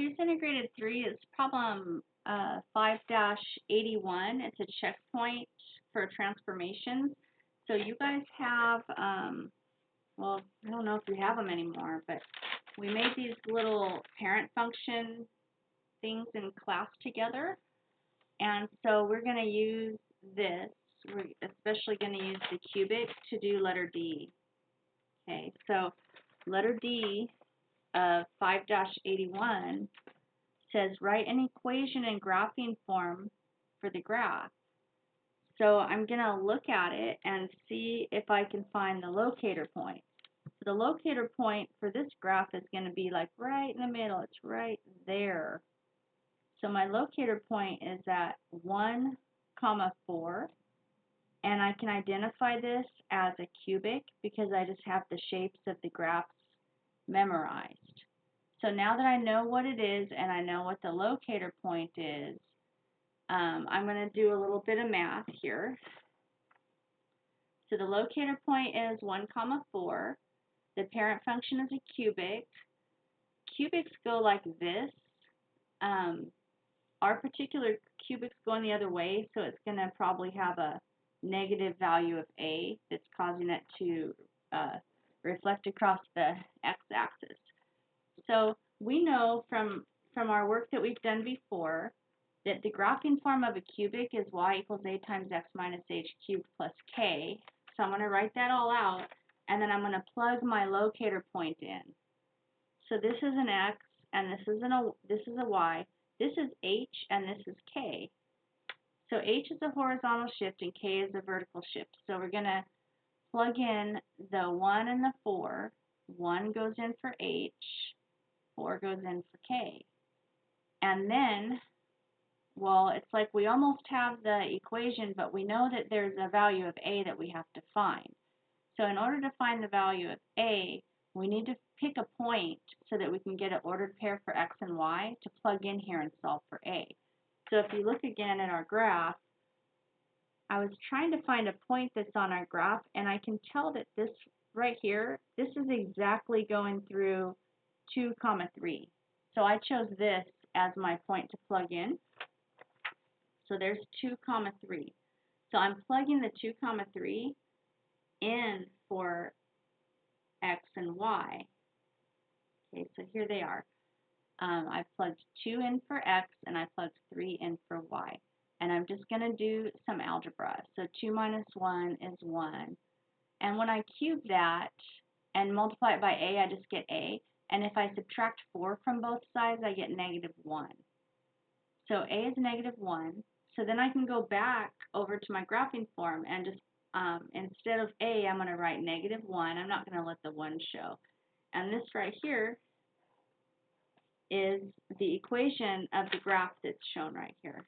Cubes Integrated 3 is problem 5-81. It's a checkpoint for transformations. So you guys have, well, I don't know if we have them anymore, but we made these little parent function things in class together. And so we're going to use this. We're especially going to use the cubic to do letter D. Okay, so letter D of 5-81 says write an equation in graphing form for the graph. So I'm going to look at it and see if I can find the locator point. So the locator point for this graph is going to be like right in the middle. It's right there. So my locator point is at 1, 4, and I can identify this as a cubic because I just have the shapes of the graphs memorized. So now that I know what it is and I know what the locator point is, I'm going to do a little bit of math here. So the locator point is 1, 4. The parent function is a cubic. Cubics go like this. Our particular cubic's going the other way, so it's going to probably have a negative value of a that's causing it to reflect across the x-axis. So we know from our work that we've done before that the graphing form of a cubic is y equals a times x minus h cubed plus k. So I'm going to write that all out, and then I'm going to plug my locator point in. So this is an x, and this is a y. This is h, and this is k. So h is a horizontal shift, and k is a vertical shift. So we're going to plug in the 1 and the 4. 1 goes in for h. 4 goes in for k. And then, well, it's like we almost have the equation, but we know that there's a value of a that we have to find. So in order to find the value of a, we need to pick a point so that we can get an ordered pair for x and y to plug in here and solve for a. So if you look again at our graph, I was trying to find a point that's on our graph, and I can tell that this right here, this is exactly going through 2, 3. So I chose this as my point to plug in. So there's 2, 3. So I'm plugging the 2, 3 in for x and y. Okay, so here they are. I plugged 2 in for x, and I plugged 3 in for y. And I'm just going to do some algebra. So 2 minus 1 is 1. And when I cube that and multiply it by a, I just get a. And if I subtract 4 from both sides, I get negative 1. So a is negative 1. So then I can go back over to my graphing form and just, instead of a, I'm going to write negative 1. I'm not going to let the 1 show. And this right here is the equation of the graph that's shown right here.